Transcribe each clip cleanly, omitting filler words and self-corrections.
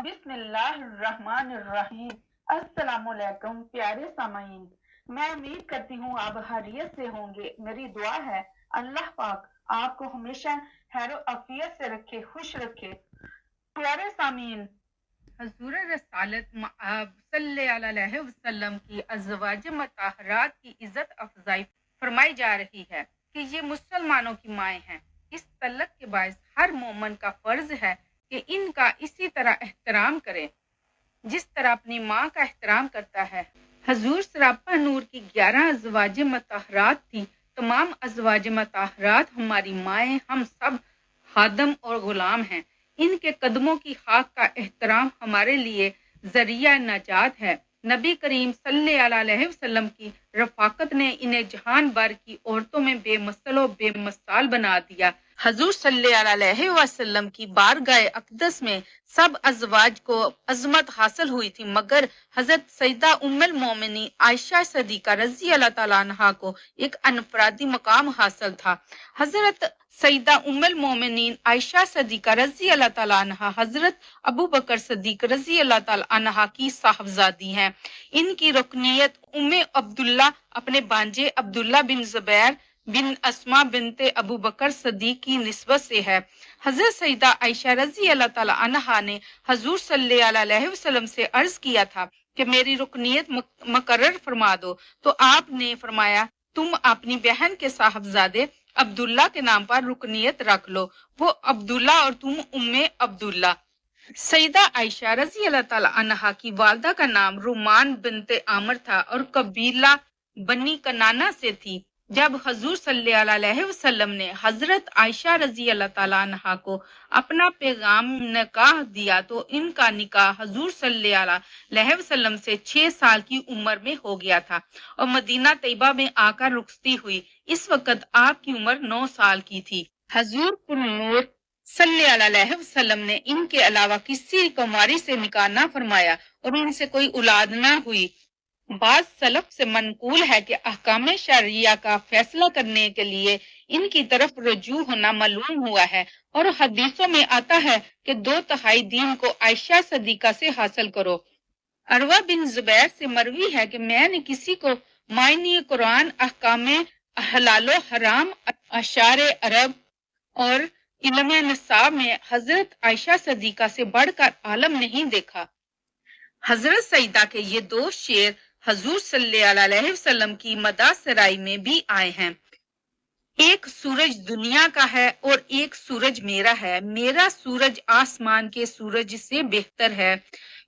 बिस्मिल्लाहिर्रहमानिर्रहीम। अस्सलामुअलैकुम प्यारे सामाईन, मैं उम्मीद करती हूँ आप खैरियत से होंगे। मेरी दुआ है अल्लाह पाक आपको हमेशा खैर अफियत से रखे, खुश रखे। प्यारे सामीन, हजूर रसालत सल्लल्लाहु अलैहि वसल्लम की अज़वाज मतहरात की इज्जत अफजाई फरमाई जा रही है कि ये मुसलमानों की माएँ हैं। इस तलक के बायस हर मोमन का फर्ज है कि इनका इसी तरह एहतराम करे जिस तरह अपनी माँ का एहतराम करता है। हजूर सरापा नूर की 11 अज़वाज मतहरात थी। तमाम अज़वाज मतहरात हमारी माएँ, हम सब खादम और गुलाम हैं। इनके कदमों की खाक का एहतराम हमारे लिए जरिया नजात है। नबी करीम सल्लल्लाहु अलैहि वसल्लम की रफाकत ने इन्हें जहान भर की औरतों में बेमसलो बेमिसाल बना दिया। हजूर सल्लल्लाहु अलैहि वसल्लम की बारगाह अक़दस में सब अज़वाज को अजमत हासिल हुई थी, मगर हजरत सईदा उम्मुल मोमिनीन आयशा सदीका रज़ी अल्लाह तआला अन्हा को एक अनफरादी मकाम हासिल था। हजरत सईदा उम्मुल मोमिनीन आयशा सदीका रज़ी अल्लाह तआला अन्हा हजरत अबू बकर सदीक रज़ी अल्लाह तआला अन्हा की साहबजादी हैं। इनकी रुकनियत उम्मे अब्दुल्ला अपने भांजे अब्दुल्ला बिन जुबैर बिन अस्मा बिनते अबू बकर सदीक की निस्बत से है। हजरत सईदा आयशा रज़ी अल्लाह तआला अन्हा ने हजूर सल्लल्लाहु अलैहि वसल्लम से अर्ज किया था कि मेरी रुकनियत मुकर्रर फरमा दो, तो आपने फरमाया तुम अपनी बहन के साहबजादे अब्दुल्ला के नाम पर रुकनियत रख लो, वो अब्दुल्ला और तुम उम्मे अब्दुल्ला। सईदा आयशा रज़ी अल्लाह तआला अन्हा की वालदा का नाम रुमान बिनते आमर था और कबीला बनी कनाना से थी। जब हजूर सल्लल्लाहु अलैहि वसल्लम ने हजरत आयशा रज़ी अल्लाह तआला अन्हा को अपना पैगाम निकाह दिया तो इनका निकाह हजूर सल्लल्लाहु अलैहि वसल्लम से 6 साल की उम्र में हो गया था और मदीना तैयबा में आकर रुखसती हुई। इस वक्त आपकी उम्र 9 साल की थी। हजूर पुरनूर सल्लल्लाहु अलैहि वसल्लम ने इनके अलावा किसी कुमारी से निकाह ना फरमाया और उनसे कोई औलाद ना हुई। बाज सलफ से मनकूल है कि अहकाम शरिया का फैसला करने के लिए इनकी तरफ रुजू होना मालूम हुआ है और हदीसों में आता है कि 2/3 दीन को आयशा सदीका से हासिल करो। अरवा बिन जुबैर से मरवी है कि मैंने किसी को मायने कुरान, अहकाम हलालो हराम, अशारे अरब और इल्म निसाब में हजरत आयशा सदीका से बढ़कर आलम नहीं देखा। हजरत सईदा के ये 2 शेर हजूर सल्लल्लाहु अलैहि वसल्लम की मदा सराई में भी आए हैं। एक सूरज दुनिया का है और एक सूरज मेरा है। मेरा सूरज आसमान के सूरज से बेहतर है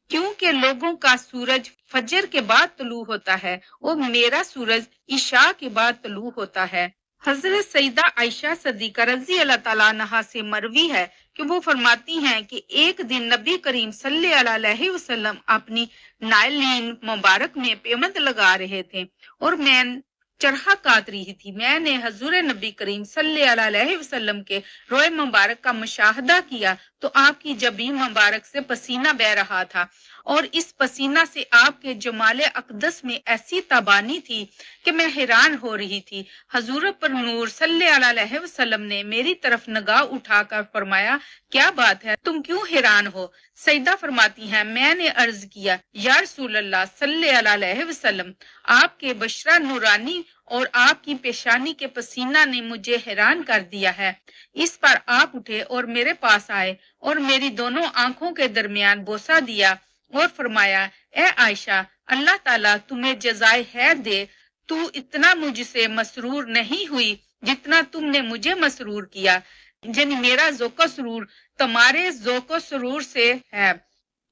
क्योंकि लोगों का सूरज फजर के बाद तुलू होता है और मेरा सूरज इशा के बाद तुलू होता है। हजरत सईदा आयशा सदीका रज़ी अल्लाह तआला अन्हा से मरवी है कि वो फरमाती हैं कि एक दिन नबी करीम सल्लल्लाहु अलैहि वसल्लम अपनी नायलीन मुबारक में पेमंद लगा रहे थे और मैं चरखा काट रही थी। मैंने हजूर नबी करीम सल्लल्लाहु अलैहि वसल्लम के रोए मुबारक का मुशाहदा किया तो आपकी जबीन मुबारक से पसीना बह रहा था और इस पसीना से आपके जमाले अकदस में ऐसी तबानी थी कि मैं हैरान हो रही थी। हजूर पर नूर सल्लल्लाहु अलैहि वसल्लम ने मेरी तरफ निगाह उठाकर फरमाया, क्या बात है, तुम क्यों हैरान हो? सईदा फरमाती हैं, मैंने अर्ज किया, या रसूल अल्लाह सल्लल्लाहु अलैहि वसल्लम, आपके बशरा नूरानी और आपकी पेशानी के पसीना ने मुझे हैरान कर दिया है। इस पर आप उठे और मेरे पास आए और मेरी दोनों आंखों के दरमियान बोसा दिया और फरमाया, ए आयशा, अल्लाह ताला तुम्हें जज़ाए खैर दे, तू इतना मुझसे मसरूर नहीं हुई जितना तुमने मुझे मसरूर किया, यानी मेरा ज़ौक़ो सुरूर तुम्हारे ज़ौक़ो सुरूर से है।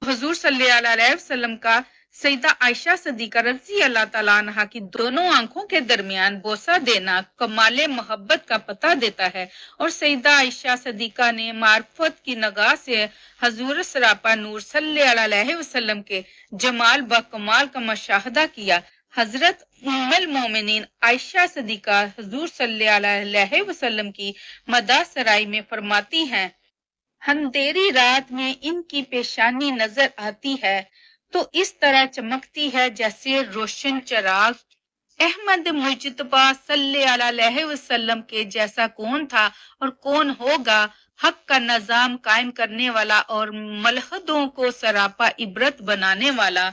हुजूर सल्लल्लाहु अलैहि वसल्लम का सईदा आयशा सदीका रज़ी अल्लाह तआला अन्हा की दोनों आंखों के दरमियान बोसा देना कमाले मोहब्बत का पता देता है और सईदा आयशा सदीका ने मार्फत की नगाह से हजूर सरापा नूर सल्लल्लाहु अलैहि वसल्लम के जमाल व कमाल का मुशाहदा किया। हजरत उम्मुल मोमिनीन आयशा सदीका हजूर सल्लल्लाहु अलैहि वसल्लम की मदा सराई में फरमाती हैं, अंधेरी रात में इनकी पेशानी नजर आती है तो इस तरह चमकती है जैसे रोशन चिराग। अहमद मुजतबा सल्लल्लाहु अलैहि वसल्लम के जैसा कौन था और कौन होगा? حق کا نظام قائم کرنے والا اور ملحدوں کو سراپا عبرت بنانے والا۔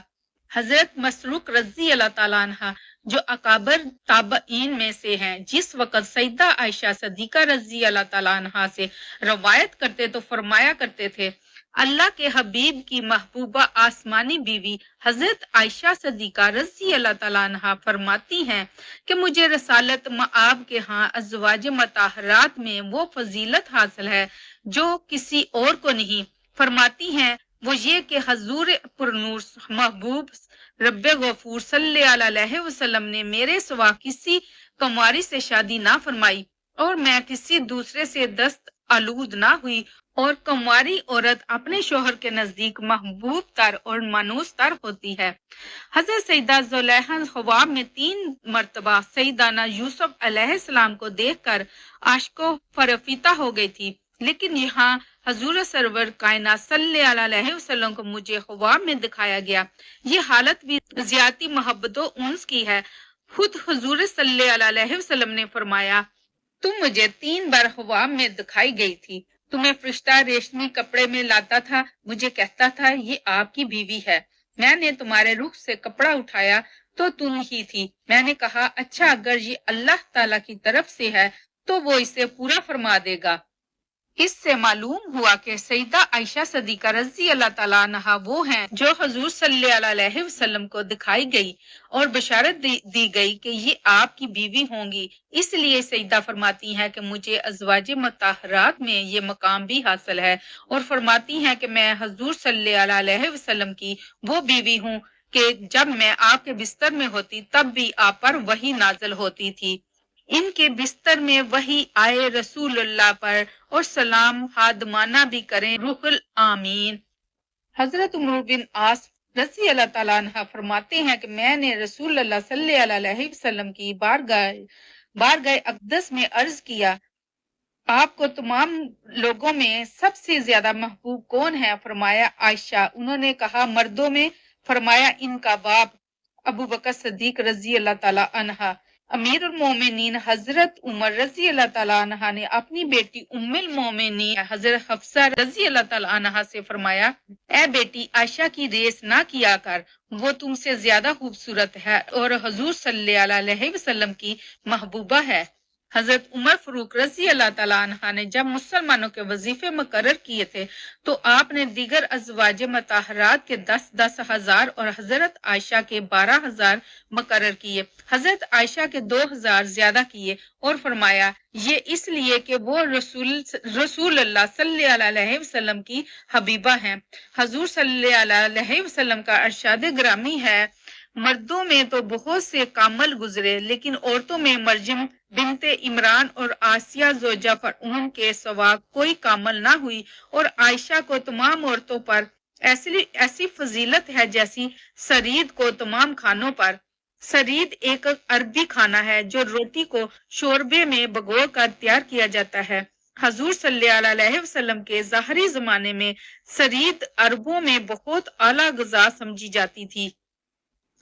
حضرت مسروق رضی اللہ تعالیٰ عنہ جو اکابر تابعین میں سے ہیں، جس وقت سیدہ عائشہ صدیقہ رضی اللہ تعالیٰ عنہ سے روایت کرتے تو فرمایا کرتے تھے، اللہ کے حبیب کی محبوبہ آسمانی بیوی حضرت عائشہ صدیقہ رضی اللہ تعالیٰ عنہ فرماتی ہیں کہ مجھے رسالت مآب کے ہاں ازواج مطہرات میں وہ فضیلت حاصل ہے جو کسی اور کو نہیں۔ فرماتی ہیں وہ یہ کہ حضور پرنور محبوب رب غفور صلی اللہ علیہ وسلم نے میرے سوا کسی کماری سے شادی نہ فرمائی اور میں کسی دوسرے سے دست آلود نہ ہوئی، اور کماری عورت اپنے شوہر کے نزدیک محبوب تر اور مانوس تر ہوتی ہے۔ حضرت سیدہ زلیخا خواب میں 3 مرتبہ سیدنا یوسف علیہ السلام کو دیکھ کر عاشقوں فرفیتہ ہو گئی تھی، لیکن یہاں حضور سرور کائنات صلی اللہ علیہ وسلم کو مجھے خواب میں دکھایا گیا۔ یہ حالت بھی زیادتی محبت و انس کی ہے۔ خود حضور صلی اللہ علیہ وسلم نے فرمایا، تم مجھے 3 بار خواب میں دکھائی گئی تھی۔ تمہیں فرشتہ ریشمی کپڑے میں لاتا تھا، مجھے کہتا تھا یہ آپ کی بیوی ہے۔ میں نے تمہارے رخ سے کپڑا اٹھایا تو تم ہی تھی۔ میں نے کہا اچھا اگر یہ اللہ تعالیٰ کی طرف سے ہے تو وہ اسے پورا فرما دے گا۔ اس سے معلوم ہوا کہ سیدہ عائشہ صدیقہ رضی اللہ تعالیٰ عنہ وہ ہیں جو حضور صلی اللہ علیہ وسلم کو دکھائی گئی اور بشارت دی گئی کہ یہ آپ کی بیوی ہوں گی۔ اس لیے سیدہ فرماتی ہیں کہ مجھے ازواج مطہرات میں یہ مقام بھی حاصل ہے، اور فرماتی ہیں کہ میں حضور صلی اللہ علیہ وسلم کی وہ بیوی ہوں کہ جب میں آپ کے بستر میں ہوتی تب بھی آپ پر وحی نازل ہوتی تھی۔ ان کے بستر میں وحی آئے رسول اللہ پر اور سلام حادمانہ بھی کریں روح الامین۔ حضرت عمرو بن عاص رضی اللہ تعالیٰ عنہ فرماتے ہیں کہ میں نے رسول اللہ صلی اللہ علیہ وسلم کی بارگاہ اقدس میں عرض کیا، آپ کو تمام لوگوں میں سب سے زیادہ محبوب کون ہے؟ فرمایا عائشہ۔ انہوں نے کہا مردوں میں؟ فرمایا ان کا باپ ابو بکر صدیق رضی اللہ تعالیٰ عنہ۔ امیر المومنین حضرت عمر رضی اللہ تعالیٰ عنہ نے اپنی بیٹی ام المومنین حضرت حفصہ رضی اللہ تعالیٰ عنہ سے فرمایا، اے بیٹی عائشہ کی ریس نہ کیا کر، وہ تم سے زیادہ خوبصورت ہے اور حضور صلی اللہ علیہ وسلم کی محبوبہ ہے۔ حضرت عمر فاروق رضی اللہ تعالیٰ عنہ نے جب مسلمانوں کے وظیفے مقرر کیے تھے تو آپ نے دیگر ازواج مطہرات کے 10 ہزار اور حضرت عائشہ کے 12,000 مقرر کیے، حضرت عائشہ کے 2,000 زیادہ کیے، اور فرمایا یہ اس لیے کہ وہ رسول اللہ صلی اللہ علیہ وسلم کی حبیبہ ہیں۔ حضور صلی اللہ علیہ وسلم کا ارشاد گرامی ہے، مردوں میں تو بہت سے کامل گزرے لیکن عورتوں میں مریم بنت عمران اور آسیہ زوجہ فرعون کے سوا کوئی کامل نہ ہوئی، اور عائشہ کو تمام عورتوں پر ایسی فضیلت ہے جیسی سرید کو تمام کھانوں پر۔ سرید ایک عربی کھانا ہے جو روٹی کو شوربے میں بھگو کر تیار کیا جاتا ہے۔ حضور صلی اللہ علیہ وسلم کے ظاہری زمانے میں سرید عربوں میں بہت اعلیٰ غذا سمجھی جاتی تھی۔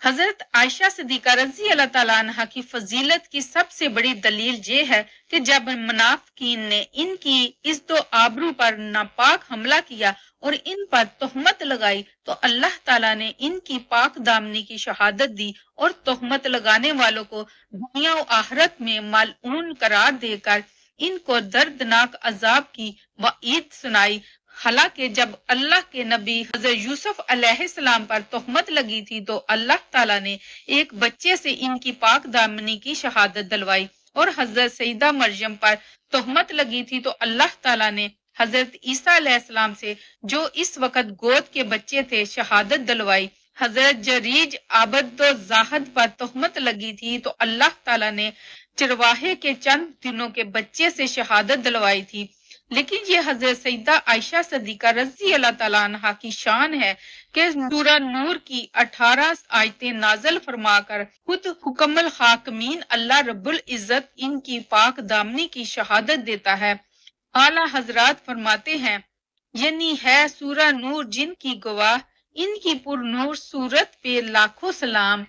حضرت عائشہ صدیقہ رضی اللہ تعالیٰ عنہ کی فضیلت کی سب سے بڑی دلیل یہ ہے کہ جب منافقین نے ان کی عزت و آبرو پر ناپاک حملہ کیا اور ان پر تہمت لگائی تو اللہ تعالیٰ نے ان کی پاک دامنی کی شہادت دی اور تہمت لگانے والوں کو دنیا و آخرت میں ملعون قرار دے کر ان کو دردناک عذاب کی وعید سنائی۔ حالانکہ جب اللہ کے نبی حضرت یوسف علیہ السلام پر تہمت لگی تھی تو اللہ تعالیٰ نے ایک بچے سے ان کی پاک دامنی کی شہادت دلوائی، اور حضرت سیدہ مریم پر تہمت لگی تھی تو اللہ تعالیٰ نے حضرت عیسیٰ علیہ السلام سے جو اس وقت گود کے بچے تھے شہادت دلوائی۔ حضرت جریج عابد و زاہد پر تہمت لگی تھی تو اللہ تعالیٰ نے چرواہے کے چند دنوں کے بچے سے شہادت دلوائی تھی۔ لیکن یہ حضرت سیدہ عائشہ صدیقہ رضی اللہ تعالیٰ عنہ کی شان ہے کہ سورہ نور کی 18 آیتیں نازل فرما کر خود حکم الحاکمین اللہ رب العزت ان کی پاک دامنی کی شہادت دیتا ہے۔ اعلیٰ حضرات فرماتے ہیں، یعنی ہے سورہ نور جن کی گواہ، ان کی پر نور صورت پہ لاکھوں سلام۔